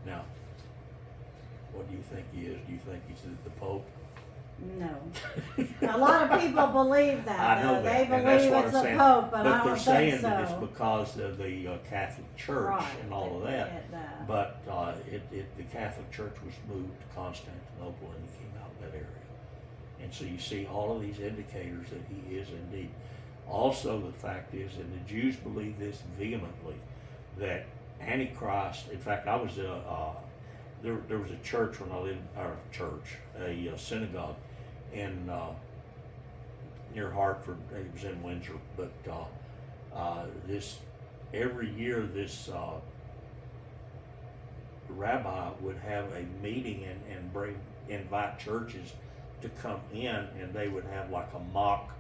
Now, what do you think he is? Do you think he's the Pope? No. A lot of people believe that. I know They that, and that's believe what it's I'm a saying. pope, but I But don't they're think saying so. that it's because of the Catholic Church Right, and all of that. that. But the Catholic Church was moved to Constantinople, and he came out of that area. And so you see all of these indicators that he is indeed. Also, the fact is, and the Jews believe this vehemently, that Antichrist. In fact, I was there was a church when I lived, or a synagogue in near Hartford. It was in Windsor, but this every year this rabbi would have a meeting and invite churches to come in, and they would have like a mock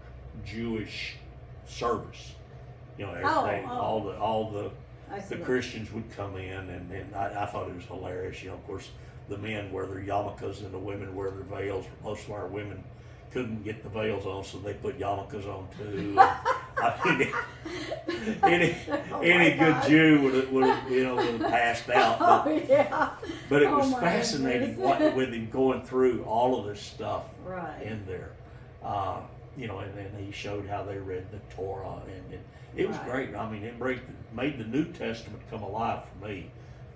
Jewish service. You know, all the Christians would come in, and I thought it was hilarious. You know, of course, the men wear their yarmulkes and the women wear their veils. Most of our women couldn't get the veils on, so they put yarmulkes on too. Any good Jew would have passed out. But it was fascinating with him going through all of this stuff in there. And then he showed how they read the Torah, and it was great. I mean, it made the New Testament come alive for me,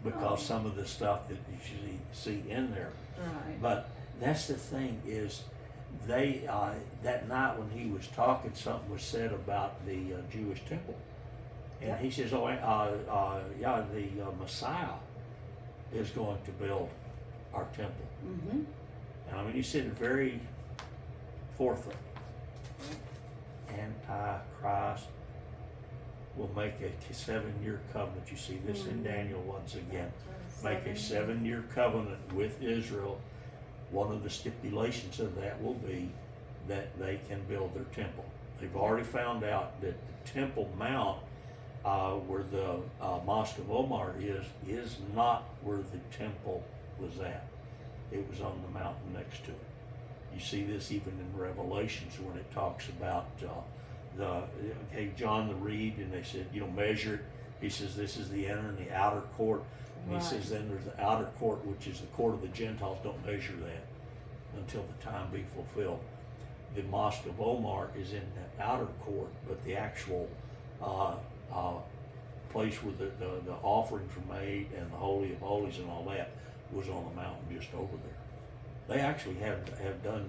because some of the stuff that you see in there. Right. But that's the thing is, they that night when he was talking, something was said about the Jewish temple, and he says, the Messiah is going to build our temple. Mm-hmm. And I mean, he said it very forthright. Antichrist will make a 7-year covenant. You see this in Daniel once again. Make a 7-year covenant with Israel. One of the stipulations of that will be that they can build their temple. They've already found out that the Temple Mount, where the Mosque of Omar is not where the temple was at. It was on the mountain next to it. You see this even in Revelations when it talks about John the reed, and they said, measure it. He says this is the inner and the outer court. And he says then there's the outer court, which is the court of the Gentiles. Don't measure that until the time be fulfilled. The Mosque of Omar is in the outer court, but the actual place where the offerings were made and the Holy of Holies and all that was on the mountain just over there. They actually have done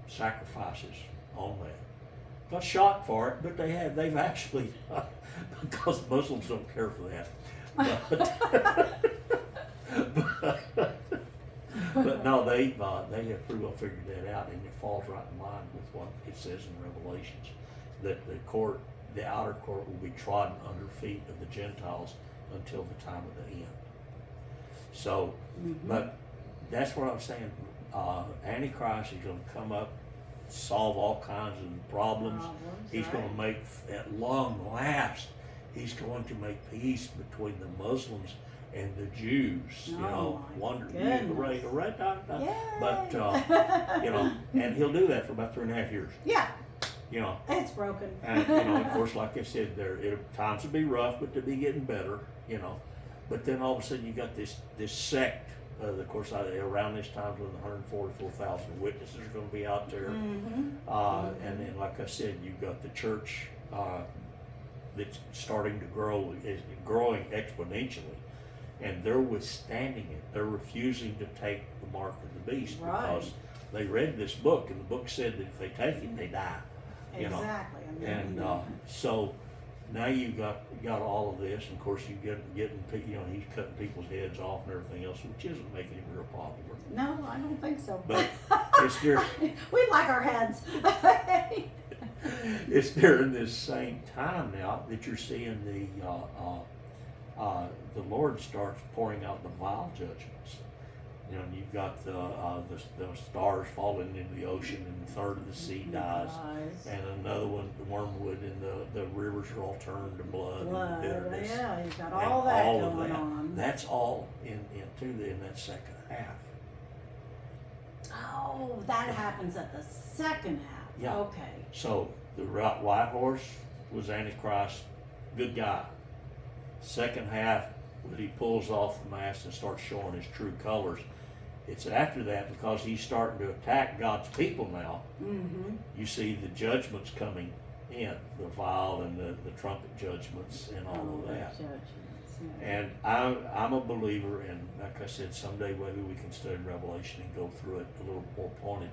sacrifices on that. Got shot for it, but they've actually because Muslims don't care for that. But no, they have pretty well figured that out, and it falls right in line with what it says in Revelations, that the outer court will be trodden under feet of the Gentiles until the time of the end. So, but that's what I'm saying. Antichrist is going to come up, solve all kinds of problems. He's going to make, at long last, he's going to make peace between the Muslims and the Jews. But and he'll do that for about 3.5 years. Yeah. It's broken. And of course, like I said, times will be rough, but they'll be getting better. But then all of a sudden you got this sect. Of course, around this time when the 144,000 witnesses are going to be out there, and then, like I said, you've got the church that's starting to grow, is growing exponentially, and they're withstanding it. They're refusing to take the mark of the beast because they read this book, and the book said that if they take it, they die. Exactly. And so now you've got all of this, and of course you getting he's cutting people's heads off and everything else, which isn't making him real popular. No, I don't think so. But it's we like our heads. It's during this same time now that you're seeing the Lord starts pouring out the vial judgments. And you've got the stars falling into the ocean, and a third of the sea dies, and another one, the wormwood, and the rivers are all turned to blood and bitterness. Yeah, you've got all that going on. That's all in that second half. Oh, that happens at the second half. Yeah. Okay. So the white horse was Antichrist, good guy. Second half, when he pulls off the mask and starts showing his true colors. It's after that, because he's starting to attack God's people now. Mm-hmm. You see the judgments coming in, the vial and the trumpet judgments and all of that. Judgments, yeah. And I'm a believer, and like I said, someday maybe we can study Revelation and go through it a little more pointed.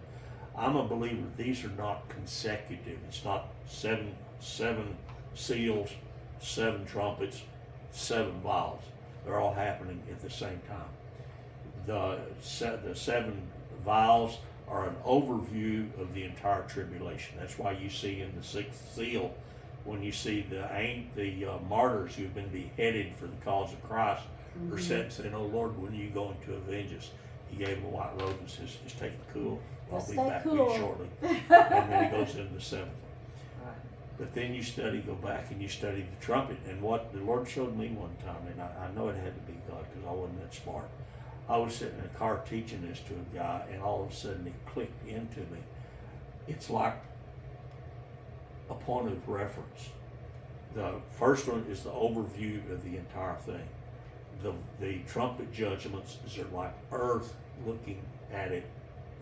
I'm a believer these are not consecutive. It's not seven seals, 7 trumpets, 7 vials. They're all happening at the same time. The 7 vials are an overview of the entire tribulation. That's why you see in the 6th seal, when you see the martyrs who've been beheaded for the cause of Christ, are saying, "Oh Lord, when are you going to avenge us?" He gave them a white robe and says, "Just take it cool. I'll be back with you shortly." And then he goes into the 7th. Right. But then you go back and you study the trumpet. And what the Lord showed me one time, and I know it had to be God because I wasn't that smart. I was sitting in a car teaching this to a guy, and all of a sudden it clicked into me. It's like a point of reference. The first one is the overview of the entire thing. The trumpet judgments are like earth looking at it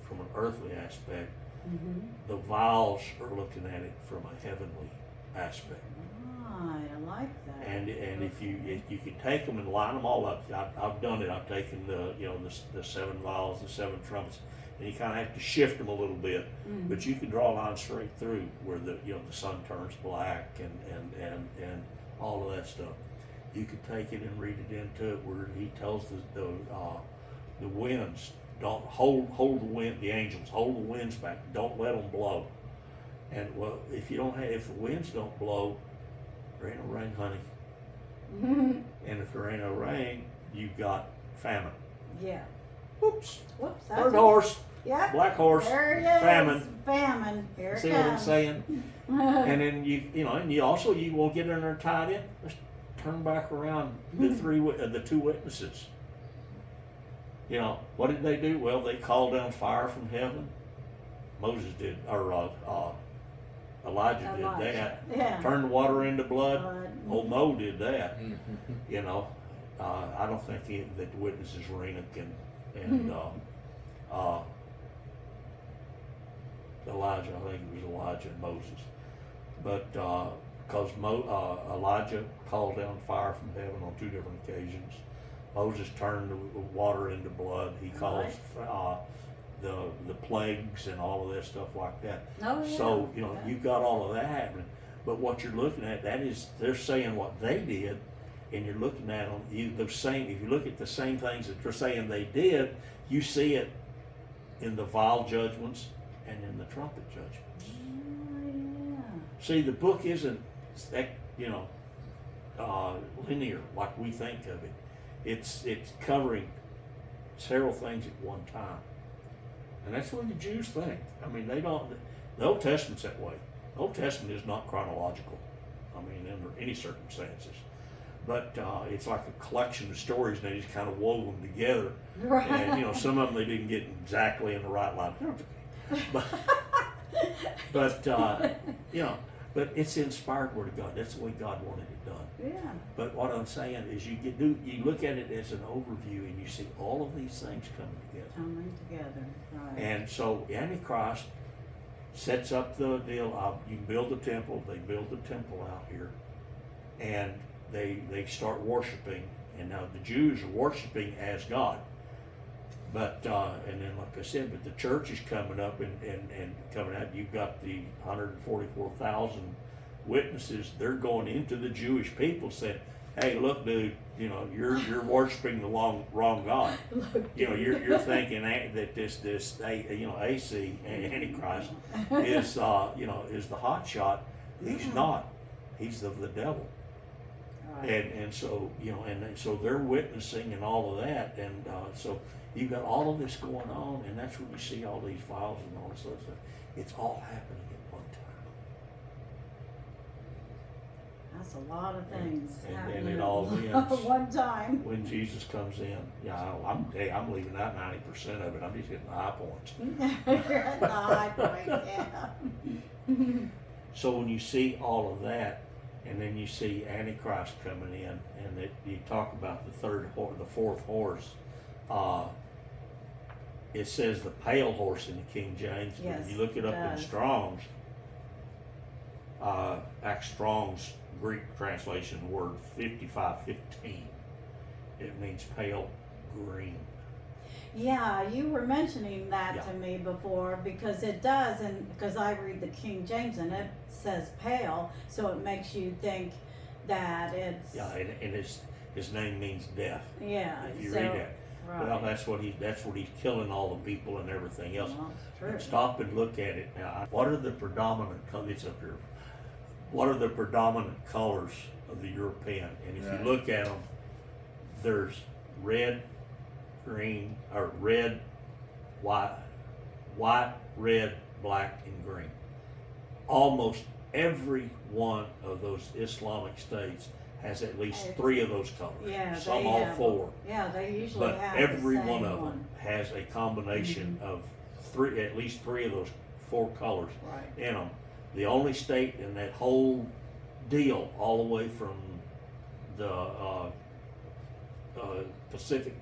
from an earthly aspect. Mm-hmm. The vials are looking at it from a heavenly aspect. Right, I like that. And if you can take them and line them all up, I've done it. I've taken the 7 vials, the 7 trumpets, and you kind of have to shift them a little bit, but you can draw a line straight through where the sun turns black and all of that stuff. You could take it and read it into it where he tells the winds, don't hold the wind, the angels hold the winds back, don't let them blow. And well, if the winds don't blow, there ain't no rain, honey. And if there ain't no rain, you've got famine. Yeah. Whoops. Whoops. Third horse. Yep. Black horse. There it is. Famine. Famine. Here it See comes. what I'm saying? And then you won't get in there tied in. Let's turn back around the 2 witnesses. What did they do? Well, they called down fire from heaven. Moses did, or Elijah did that. Yeah. Turned the water into blood. Old Mo did that. I don't think that the witnesses were Enoch and Elijah. I think it was Elijah and Moses. But because Elijah called down fire from heaven on 2 different occasions. Moses turned the water into blood. He caused the plagues and all of that stuff like that. Oh, yeah. So you've got all of that happening. But what you're looking at, that is, they're saying what they did, and you're looking at them. If you look at the same things that they're saying they did, you see it in the vial judgments and in the trumpet judgments. Oh, yeah. See, the book isn't linear like we think of it. It's covering several things at one time. And that's what the Jews think. I mean, they don't, the Old Testament's that way. The Old Testament is not chronological, under any circumstances. But it's like a collection of stories, and they just kind of wove them together. Right. And, some of them they didn't get exactly in the right line. But it's the inspired Word of God. That's the way God wanted it done. Yeah. But what I'm saying is you look at it as an overview, and you see all of these things coming together. Coming together, right. And so Antichrist sets up the deal. You build the temple. They build the temple out here, and they start worshiping. And now the Jews are worshiping as God. But and then, like I said, but the church is coming up and coming out. You've got the 144,000 witnesses. They're going into the Jewish people saying, "Hey, look, dude, you're worshiping the wrong God. You're thinking that this AC Antichrist is the hot shot. He's not. He's of the devil." Right. And so so they're witnessing and all of that, and so you've got all of this going on, and that's when you see all these files and all this other stuff. It's all happening at one time. That's a lot of things And happening it all at ends one time. when Jesus comes in. Yeah, I'm leaving out 90% of it. I'm just getting the high points. You're at the high point, yeah. So when you see all of that, and then you see Antichrist coming in, and you talk about the fourth horse. It says the pale horse in the King James, but Yes, when you look it up in does. Strong's, Strong's Greek translation word 5515, it means pale green. Yeah, you were mentioning that Yeah. to me before, because it does, and because I read the King James and it says pale, so it makes you think that it's, Yeah, and his name means death. yeah, If you so, read that, right. well, that's what he's killing all the people and everything else. Well, it's true. And stop and look at it now. What are the predominant colors up here? What are the predominant colors of the European? And if Right. you look at them, there's red, green, or red, white, red, black, and green. Almost every one of those Islamic states has at least It's- 3 of those colors. Yeah, Some they all have, 4. yeah, they usually But have every the same one of them has a combination of 3, at least 3 of those 4 colors Right. in them. The only state in that whole deal, all the way from the Pacific,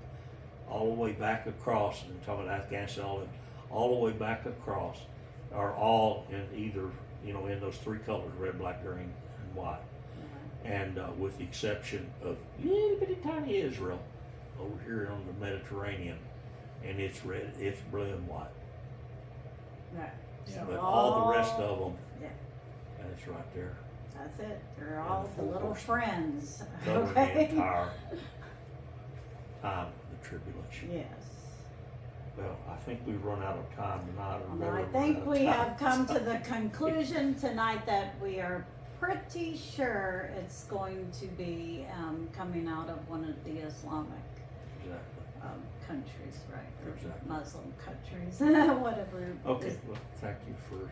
all the way back across, and talking about Afghanistan, all the way back across, are all in either, in those 3 colors, red, black, green, and white. And with the exception of little bitty tiny Israel over here on the Mediterranean, and it's red, it's blue and white. Right. Yeah, So But all the rest of them, Yeah. and it's right there, That's it. They're And all the the 4 little horsemen. friends. covering the Okay. entire time of the tribulation. Yes. Well, I think we've run out of time tonight. or Well, better I run think out of we time. have come to the conclusion tonight that we are pretty sure it's going to be coming out of one of the Islamic Exactly. countries, right? Or Exactly. Muslim countries, whatever. Okay, well, thank you for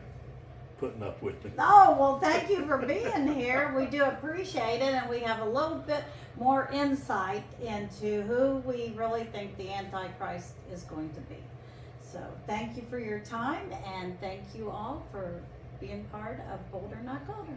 putting up with me. Oh, well, thank you for being here. We do appreciate it, and we have a little bit more insight into who we really think the Antichrist is going to be. So thank you for your time, and thank you all for being part of BolderNotColder.